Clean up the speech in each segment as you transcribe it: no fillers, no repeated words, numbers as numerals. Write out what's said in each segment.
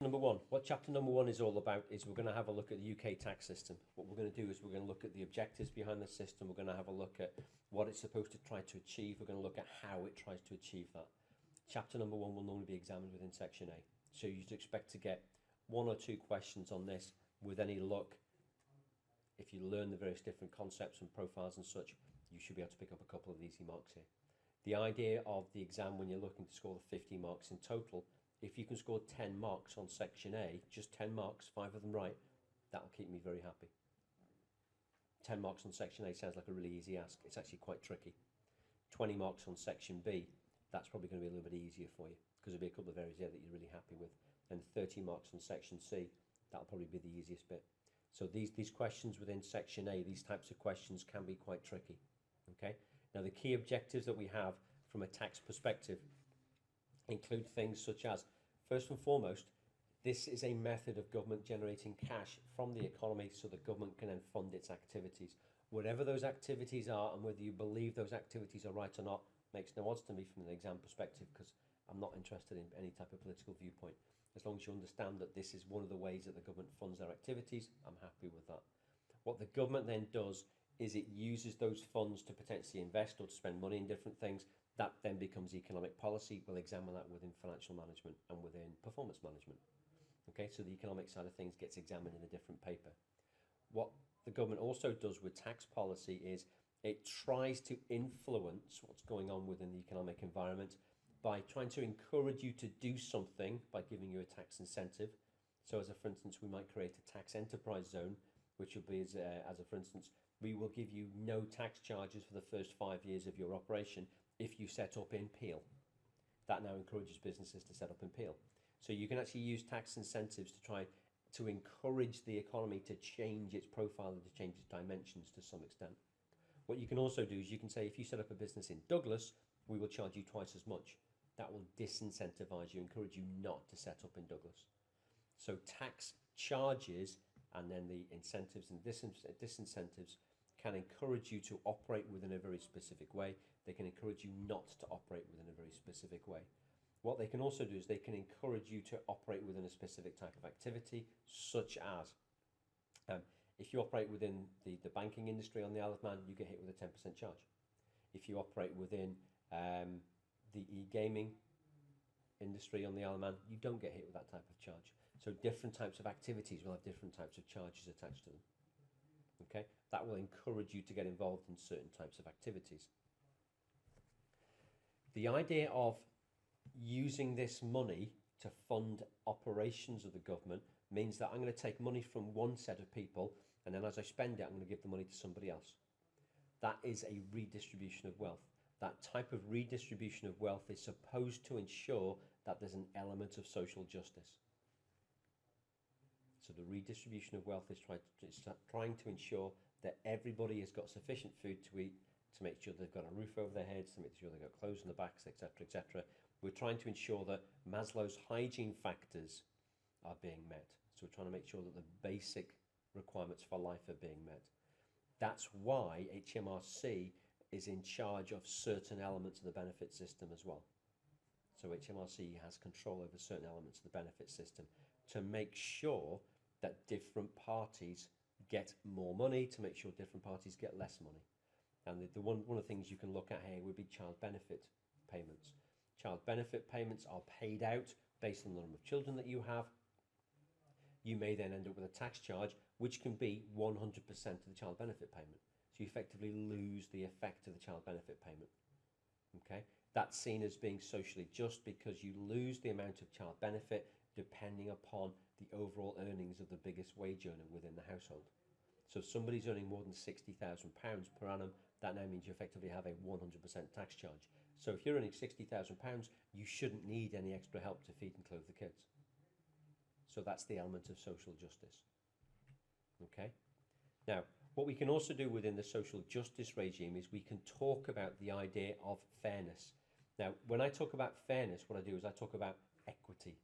Number one, what chapter number one is all about is we're going to have a look at the UK tax system. What we're going to do is we're going to look at the objectives behind the system. We're going to have a look at what it's supposed to try to achieve. We're going to look at how it tries to achieve that. Chapter number one will normally be examined within section A. So you should expect to get one or two questions on this. With any luck, if you learn the various different concepts and profiles and such, you should be able to pick up a couple of easy marks here. The idea of the exam when you're looking to score the 50 marks in total, if you can score 10 marks on section A, just 10 marks, 5 of them right, that'll keep me very happy. 10 marks on section A sounds like a really easy ask. It's actually quite tricky. 20 marks on section B, that's probably going to be a little bit easier for you because there'll be a couple of areas there that you're really happy with. And 30 marks on section C, that'll probably be the easiest bit. So these questions within section A, these types of questions can be quite tricky. Okay. Now the key objectives that we have from a tax perspective include things such as, first and foremost, this is a method of government generating cash from the economy so the government can then fund its activities. Whatever those activities are and whether you believe those activities are right or not makes no odds to me from an exam perspective because I'm not interested in any type of political viewpoint. As long as you understand that this is one of the ways that the government funds their activities, I'm happy with that. What the government then does is it uses those funds to potentially invest or to spend money in different things. That then becomes economic policy. We'll examine that within financial management and within performance management. Okay, so the economic side of things gets examined in a different paper. What the government also does with tax policy is it tries to influence what's going on within the economic environment by trying to encourage you to do something by giving you a tax incentive. So as a, for instance, we might create a tax enterprise zone, which will be as a, for instance, we will give you no tax charges for the first 5 years of your operation if you set up in Peel. That now encourages businesses to set up in Peel. So you can actually use tax incentives to try to encourage the economy to change its profile and to change its dimensions to some extent. What you can also do is you can say, if you set up a business in Douglas, we will charge you twice as much. That will disincentivize you, encourage you not to set up in Douglas. So tax charges and then the incentives and disincentives can encourage you to operate within a very specific way. They can encourage you not to operate within a very specific way. What they can also do is they can encourage you to operate within a specific type of activity, such as if you operate within the banking industry on the Isle of Man, you get hit with a 10% charge. If you operate within the e-gaming industry on the Isle of Man, you don't get hit with that type of charge. So different types of activities will have different types of charges attached to them. Okay, that will encourage you to get involved in certain types of activities. The idea of using this money to fund operations of the government means that I'm going to take money from one set of people and then as I spend it, I'm going to give the money to somebody else. That is a redistribution of wealth. That type of redistribution of wealth is supposed to ensure that there's an element of social justice. So the redistribution of wealth is trying to ensure that everybody has got sufficient food to eat, to make sure they've got a roof over their heads, to make sure they've got clothes on their backs, etc., etc. We're trying to ensure that Maslow's hygiene factors are being met. So we're trying to make sure that the basic requirements for life are being met. That's why HMRC is in charge of certain elements of the benefit system as well. So HMRC has control over certain elements of the benefit system to make sure that different parties get more money, to make sure different parties get less money. And one of the things you can look at here would be child benefit payments. Child benefit payments are paid out based on the number of children that you have. You may then end up with a tax charge, which can be 100% of the child benefit payment. So you effectively lose the effect of the child benefit payment. Okay, that's seen as being socially just because you lose the amount of child benefit depending upon the overall earnings of the biggest wage earner within the household. So if somebody's earning more than £60,000 per annum, that now means you effectively have a 100% tax charge. So if you're earning £60,000, you shouldn't need any extra help to feed and clothe the kids. So that's the element of social justice. Okay. Now, what we can also do within the social justice regime is we can talk about the idea of fairness. Now, when I talk about fairness, what I do is I talk about equity.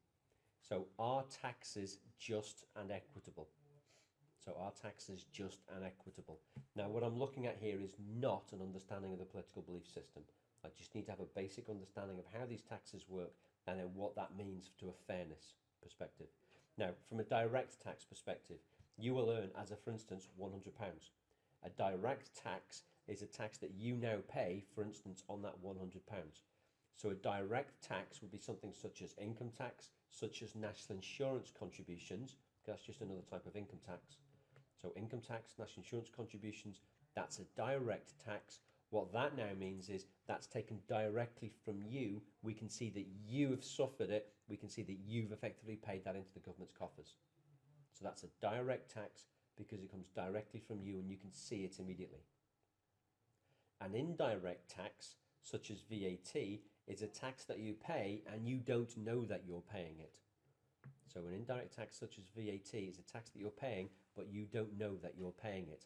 So are taxes just and equitable? So are taxes just and equitable? Now, what I'm looking at here is not an understanding of the political belief system. I just need to have a basic understanding of how these taxes work and then what that means to a fairness perspective. Now, from a direct tax perspective, you will earn, as a for instance, £100. A direct tax is a tax that you now pay, for instance, on that £100. So a direct tax would be something such as income tax, such as national insurance contributions, because that's just another type of income tax. So income tax, national insurance contributions, that's a direct tax. What that now means is that's taken directly from you. We can see that you have suffered it. We can see that you've effectively paid that into the government's coffers. So that's a direct tax because it comes directly from you and you can see it immediately. An indirect tax, such as VAT, is a tax that you pay and you don't know that you're paying it. So an indirect tax such as VAT is a tax that you're paying, but you don't know that you're paying it.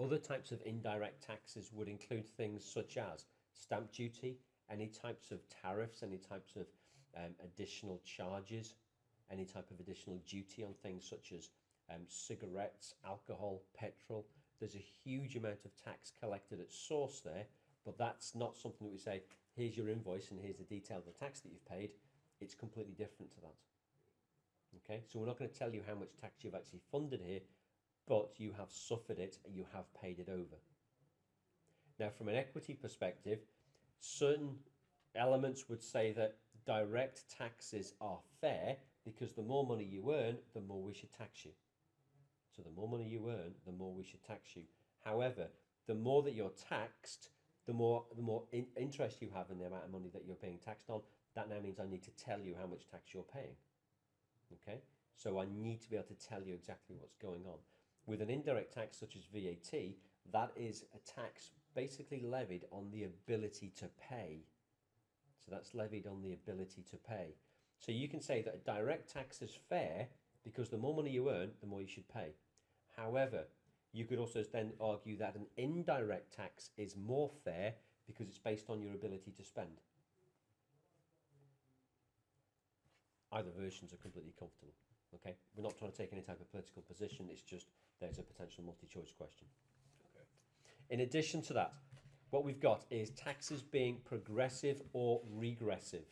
Other types of indirect taxes would include things such as stamp duty, any types of tariffs, any types of additional charges, any type of additional duty on things such as cigarettes, alcohol, petrol. There's a huge amount of tax collected at source there, but that's not something that we say, here's your invoice and here's the detail of the tax that you've paid. It's completely different to that. Okay, so we're not going to tell you how much tax you've actually funded here, but you have suffered it and you have paid it over. Now, from an equity perspective, certain elements would say that direct taxes are fair because the more money you earn, the more we should tax you. So the more money you earn, the more we should tax you. However, the more that you're taxed, the more interest you have in the amount of money that you're being taxed on. That now means I need to tell you how much tax you're paying. Okay, so I need to be able to tell you exactly what's going on. With an indirect tax such as VAT, that is a tax basically levied on the ability to pay. So that's levied on the ability to pay. So you can say that a direct tax is fair because the more money you earn, the more you should pay. However, you could also then argue that an indirect tax is more fair because it's based on your ability to spend. Either versions are completely comfortable. Okay, we're not trying to take any type of political position. It's just there's a potential multi-choice question. Okay. In addition to that, what we've got is taxes being progressive or regressive.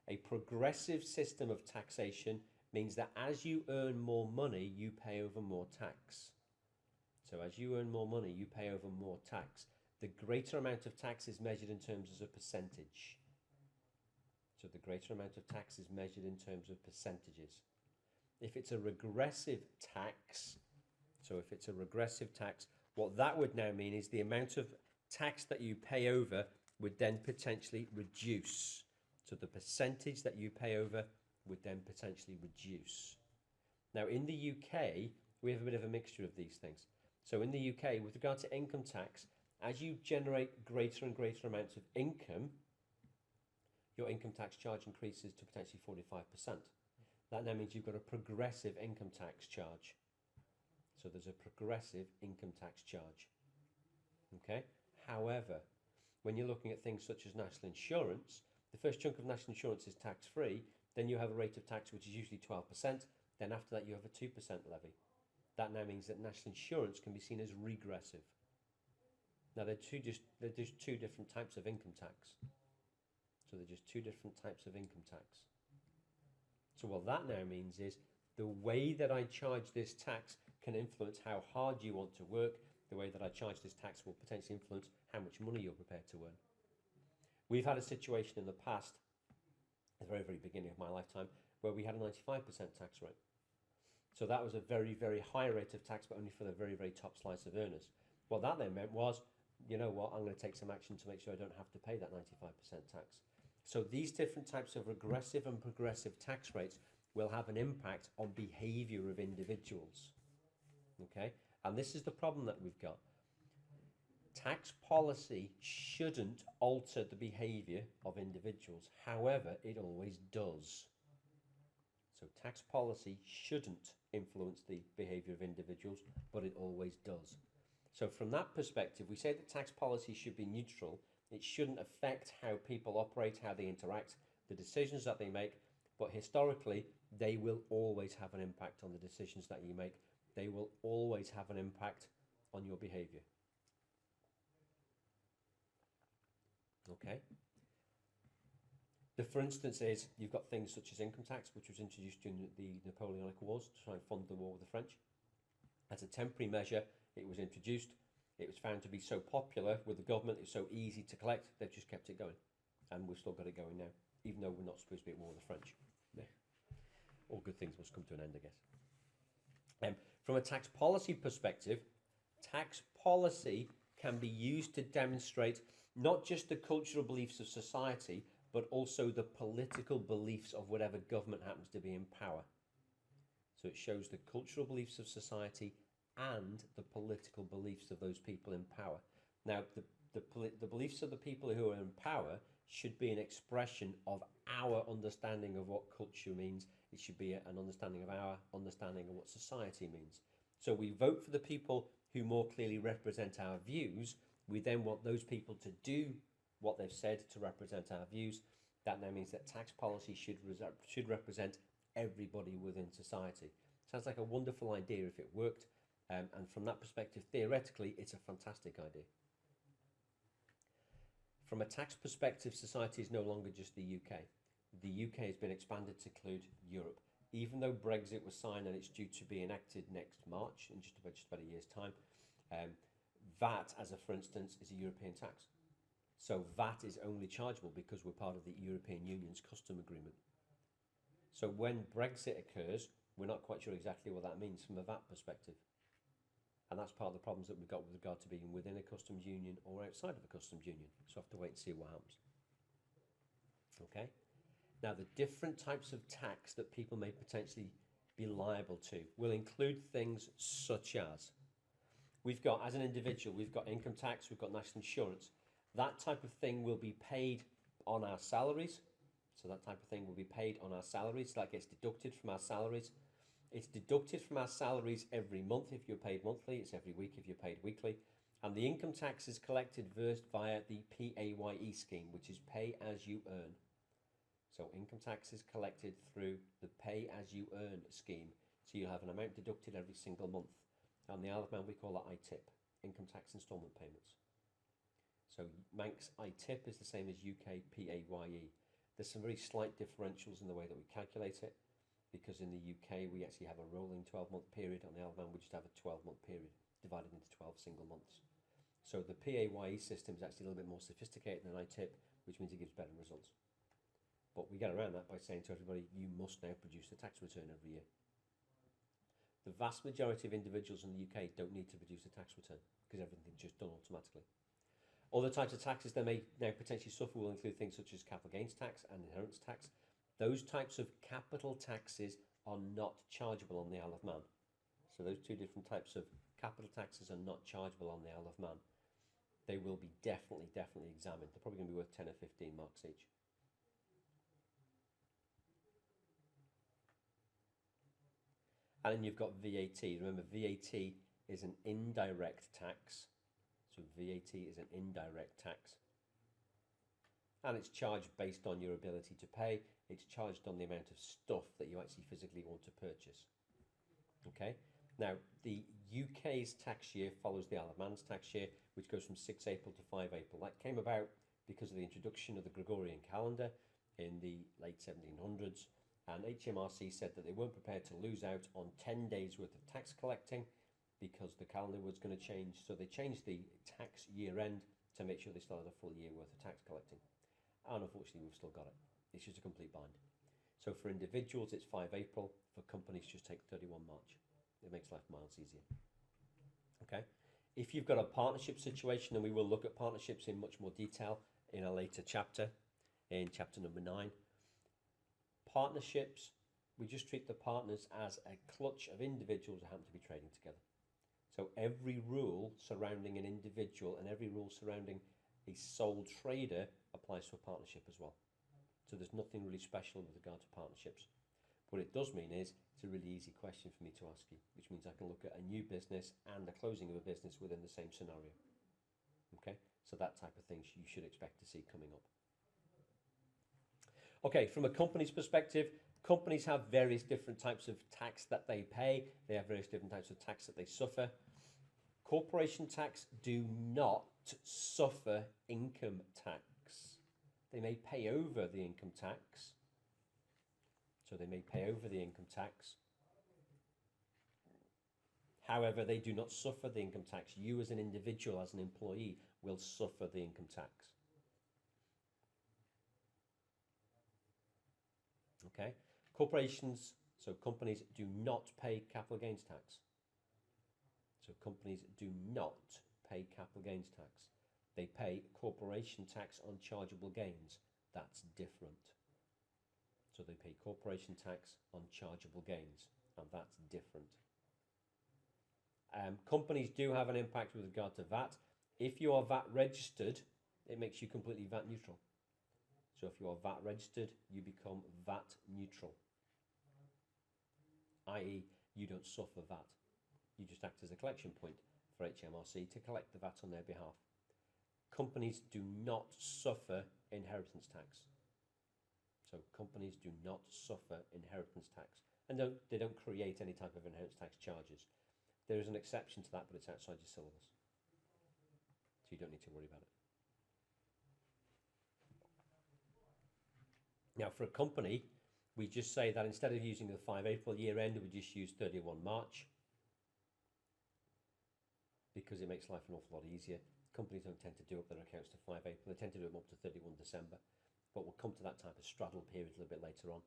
A progressive system of taxation means that as you earn more money, you pay over more tax. So as you earn more money, you pay over more tax. The greater amount of tax is measured in terms of a percentage. So the greater amount of tax is measured in terms of percentages. If it's a regressive tax, what that would now mean is the amount of tax that you pay over would then potentially reduce. So the percentage that you pay over would then potentially reduce. Now in the UK, we have a bit of a mixture of these things. So in the UK, with regard to income tax, as you generate greater and greater amounts of income, your income tax charge increases to potentially 45%. That now means you've got a progressive income tax charge. So there's a progressive income tax charge. Okay? However, when you're looking at things such as national insurance, the first chunk of national insurance is tax-free, then you have a rate of tax which is usually 12%, then after that you have a 2% levy. That now means that national insurance can be seen as regressive. Now they're just two different types of income tax. So they're just two different types of income tax. So what that now means is the way that I charge this tax can influence how hard you want to work. The way that I charge this tax will potentially influence how much money you're prepared to earn. We've had a situation in the past, at the very, very beginning of my lifetime, where we had a 95% tax rate. So that was a very, very high rate of tax, but only for the very, very top slice of earners. What that then meant was, you know what, I'm going to take some action to make sure I don't have to pay that 95% tax. So these different types of regressive and progressive tax rates will have an impact on behavior of individuals. Okay? And this is the problem that we've got. Tax policy shouldn't alter the behavior of individuals. However, it always does. So tax policy shouldn't influence the behavior of individuals, but it always does. So from that perspective, we say that tax policy should be neutral. It shouldn't affect how people operate, how they interact, the decisions that they make, but historically, they will always have an impact on the decisions that you make. They will always have an impact on your behavior. Okay? For instance, is you've got things such as income tax, which was introduced during the Napoleonic Wars to try and fund the war with the French. As a temporary measure, it was introduced. It was found to be so popular with the government, it's so easy to collect, they've just kept it going. And we've still got it going now, even though we're not supposed to be at war with the French. Yeah. All good things must come to an end, I guess. From a tax policy perspective, tax policy can be used to demonstrate not just the cultural beliefs of society, but also the political beliefs of whatever government happens to be in power. So it shows the cultural beliefs of society and the political beliefs of those people in power. Now, the beliefs of the people who are in power should be an expression of our understanding of what culture means. It should be an understanding of our understanding of what society means. So we vote for the people who more clearly represent our views. We then want those people to do what they've said to represent our views. That now means that tax policy should represent everybody within society. Sounds like a wonderful idea if it worked. And from that perspective, theoretically, it's a fantastic idea. From a tax perspective, society is no longer just the UK. The UK has been expanded to include Europe. Even though Brexit was signed and it's due to be enacted next March, in just about a year's time, VAT, for instance, is a European tax. So VAT is only chargeable because we're part of the European Union's custom agreement. So when Brexit occurs, we're not quite sure exactly what that means from a VAT perspective. And that's part of the problems that we've got with regard to being within a customs union or outside of a customs union. So I have to wait and see what happens. Okay. Now, the different types of tax that people may potentially be liable to will include things such as, we've got, as an individual, we've got income tax, we've got national insurance. That type of thing will be paid on our salaries. So that type of thing will be paid on our salaries. That gets deducted from our salaries. It's deducted from our salaries every month if you're paid monthly. It's every week if you're paid weekly. And the income tax is collected via the PAYE scheme, which is pay as you earn. So income tax is collected through the pay as you earn scheme. So you'll have an amount deducted every single month. On the Isle of Man, we call that ITIP, income tax instalment payments. So Manx ITIP is the same as UK PAYE. There's some very slight differentials in the way that we calculate it, because in the UK we actually have a rolling 12-month period. On the Isle of Man, we just have a 12-month period divided into 12 single months. So the PAYE system is actually a little bit more sophisticated than ITIP, which means it gives better results. But we get around that by saying to everybody, you must now produce a tax return every year. The vast majority of individuals in the UK don't need to produce a tax return because everything's just done automatically. Other types of taxes they may now potentially suffer will include things such as capital gains tax and inheritance tax. Those types of capital taxes are not chargeable on the Isle of Man. So those two different types of capital taxes are not chargeable on the Isle of Man. They will be definitely examined. They're probably going to be worth 10 or 15 marks each. And then you've got VAT. Remember, VAT is an indirect tax. So VAT is an indirect tax. And it's charged based on your ability to pay. It's charged on the amount of stuff that you actually physically want to purchase. Okay? Now, the UK's tax year follows the Isle of Man's tax year, which goes from 6 April to 5 April. That came about because of the introduction of the Gregorian calendar in the late 1700s. And HMRC said that they weren't prepared to lose out on 10 days worth of tax collecting because the calendar was going to change. So they changed the tax year end to make sure they still had a full year worth of tax collecting. And unfortunately, we've still got it. It's just a complete bind. So for individuals, it's 5 April. For companies, just take 31 March. It makes life miles easier. Okay. If you've got a partnership situation, and we will look at partnerships in much more detail in a later chapter, in chapter number 9. Partnerships, we just treat the partners as a clutch of individuals who happen to be trading together. So every rule surrounding an individual and every rule surrounding a sole trader applies to a partnership as well. So there's nothing really special with regard to partnerships. What it does mean is it's a really easy question for me to ask you, which means I can look at a new business and the closing of a business within the same scenario. Okay, so that type of thing you should expect to see coming up. Okay, from a company's perspective, companies have various different types of tax that they pay. They have various different types of tax that they suffer. Corporation tax do not suffer income tax. they may pay over the income tax. So they may pay over the income tax. However, they do not suffer the income tax. You as an individual, as an employee, will suffer the income tax. Okay? Corporations, so companies do not pay capital gains tax. So companies do not pay capital gains tax. They pay corporation tax on chargeable gains. That's different. So they pay corporation tax on chargeable gains, and that's different. Companies do have an impact with regard to VAT. If you are VAT registered, it makes you completely VAT neutral. So if you are VAT registered, you become VAT neutral, i.e. you don't suffer VAT. You just act as a collection point for HMRC to collect the VAT on their behalf. Companies do not suffer inheritance tax. So companies do not suffer inheritance tax, and they don't create any type of inheritance tax charges. There is an exception to that, but it's outside your syllabus, so you don't need to worry about it. Now, for a company, we just say that instead of using the 5 April year end, we just use 31 March because it makes life an awful lot easier. Companies don't tend to do up their accounts to 5 April. They tend to do them up to 31 December. But we'll come to that type of straddle period a little bit later on.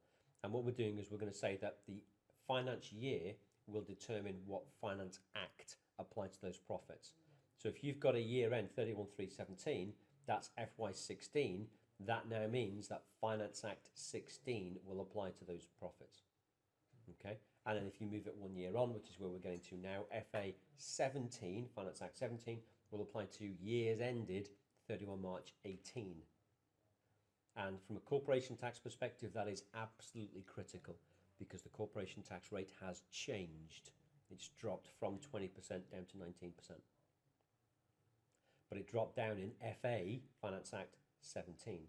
And what we're doing is we're going to say that the finance year will determine what Finance Act applies to those profits. So if you've got a year end 31/3/17, that's FY16, that now means that Finance Act 16 will apply to those profits. Okay, and then if you move it 1 year on, which is where we're getting to now, FA 17, Finance Act 17, will apply to years ended 31 March 18. And from a corporation tax perspective, that is absolutely critical because the corporation tax rate has changed. It's dropped from 20% down to 19%. But it dropped down in FA, Finance Act 17.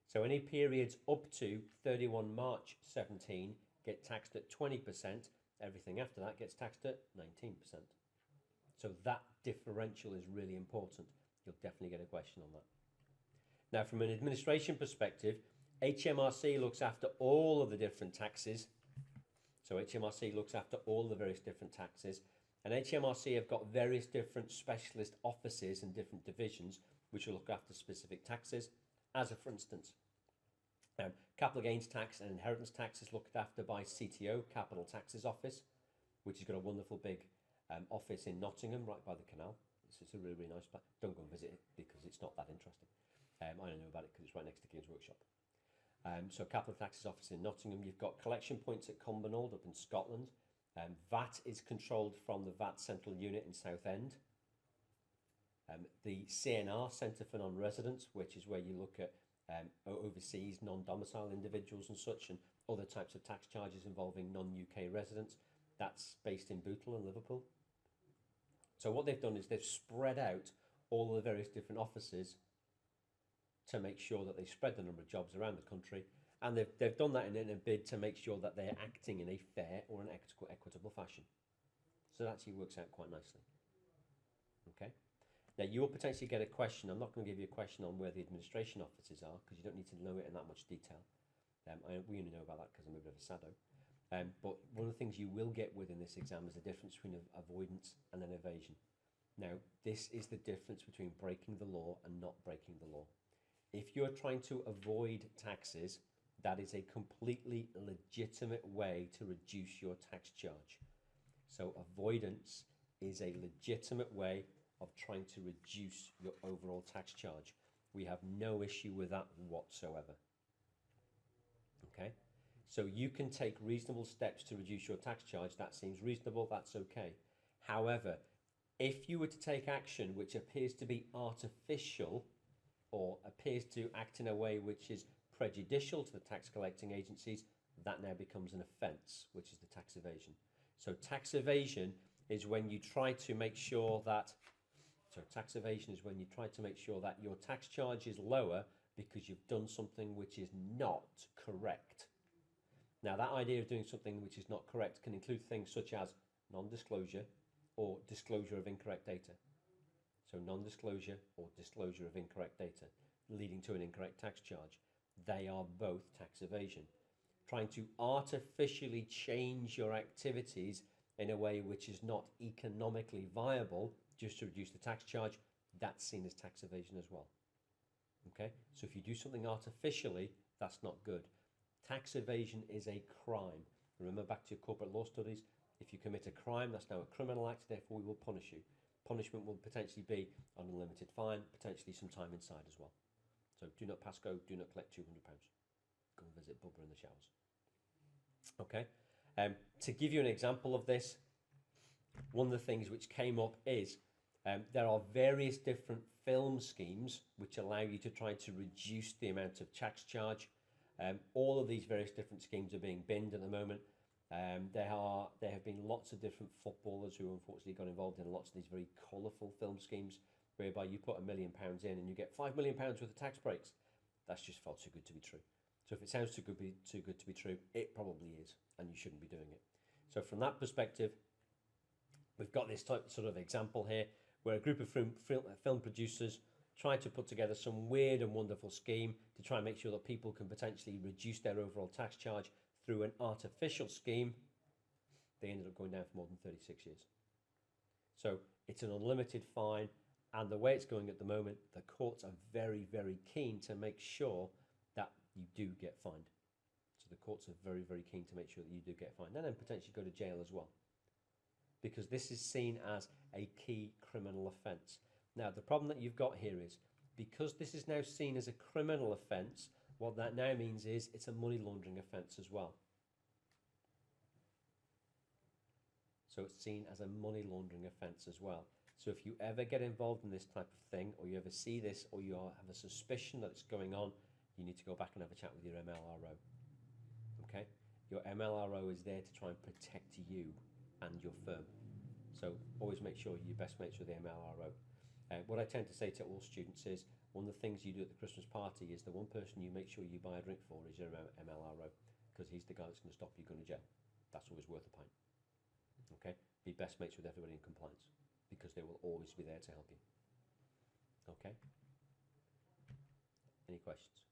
So any periods up to 31 March 17 get taxed at 20%. Everything after that gets taxed at 19%. So that differential is really important. You'll definitely get a question on that. Now, from an administration perspective, HMRC looks after all of the different taxes. So HMRC looks after all the various different taxes. And HMRC have got various different specialist offices and different divisions which will look after specific taxes. As a, for instance, capital gains tax and inheritance tax is looked after by CTO, Capital Taxes Office, which has got a wonderful big office in Nottingham, right by the canal. It's a really, really nice place. Don't go and visit it because it's not that interesting. I don't know about it because it's right next to Games Workshop. So Capital Taxes Office in Nottingham. You've got collection points at Cumbernauld up in Scotland. VAT is controlled from the VAT Central Unit in Southend. The CNR, Centre for Non-Residents, which is where you look at overseas non-domicile individuals and such, and other types of tax charges involving non-UK residents. That's based in Bootle and Liverpool. So what they've done is they've spread out all the various different offices to make sure that they spread the number of jobs around the country, and they've done that in a bid to make sure that they're acting in a fair or an equitable fashion. So that actually works out quite nicely. Okay. Now you will potentially get a question. I'm not going to give you a question on where the administration offices are because you don't need to know it in that much detail. We only know about that because I'm a bit of a sado. But one of the things you will get within this exam is the difference between avoidance and an evasion. Now, this is the difference between breaking the law and not breaking the law. If you're trying to avoid taxes, that is a completely legitimate way to reduce your tax charge. So avoidance is a legitimate way of trying to reduce your overall tax charge. We have no issue with that whatsoever. Okay? So you can take reasonable steps to reduce your tax charge. That seems reasonable, that's okay. However, if you were to take action which appears to be artificial or appears to act in a way which is prejudicial to the tax collecting agencies, that now becomes an offence, which is the tax evasion. So tax evasion is when you try to make sure that your tax charge is lower because you've done something which is not correct. Now, that idea of doing something which is not correct can include things such as non-disclosure or disclosure of incorrect data. So non-disclosure or disclosure of incorrect data. leading to an incorrect tax charge. They are both tax evasion. Trying to artificially change your activities in a way which is not economically viable just to reduce the tax charge, that's seen as tax evasion as well. Okay, so if you do something artificially, that's not good. Tax evasion is a crime. Remember back to your corporate law studies, if you commit a crime, that's now a criminal act, therefore we will punish you. Punishment will potentially be an unlimited fine, potentially some time inside as well. So do not pass go, do not collect £200. Go and visit Bubba in the showers. Okay, to give you an example of this, one of the things which came up is there are various different film schemes which allow you to try to reduce the amount of tax charge. All of these various different schemes are being binned at the moment. There have been lots of different footballers who unfortunately got involved in lots of these very colourful film schemes whereby you put £1 million in and you get £5 million worth of tax breaks. That's just felt too good to be true. So if it sounds too good to be true, it probably is, and you shouldn't be doing it. So from that perspective, we've got this sort of example here where a group of film producers try to put together some weird and wonderful scheme to try and make sure that people can potentially reduce their overall tax charge through an artificial scheme. They ended up going down for more than 36 years. So it's an unlimited fine, and the way it's going at the moment, the courts are very, very keen to make sure that you do get fined. So the courts are very, very keen to make sure that you do get fined, and then potentially go to jail as well, because this is seen as a key criminal offence. Now, the problem that you've got here is, because this is now seen as a criminal offence, what that now means is it's a money laundering offence as well. So it's seen as a money laundering offence as well. So if you ever get involved in this type of thing, or you ever see this, or you have a suspicion that it's going on, you need to go back and have a chat with your MLRO. Okay? Your MLRO is there to try and protect you and your firm. So always make sure you're best mates with the MLRO. What I tend to say to all students is, one of the things you do at the Christmas party is the one person you make sure you buy a drink for is your MLRO, because he's the guy that's going to stop you going to jail. That's always worth a pint. Okay? Be best mates with everybody in compliance, because they will always be there to help you. Okay? Any questions?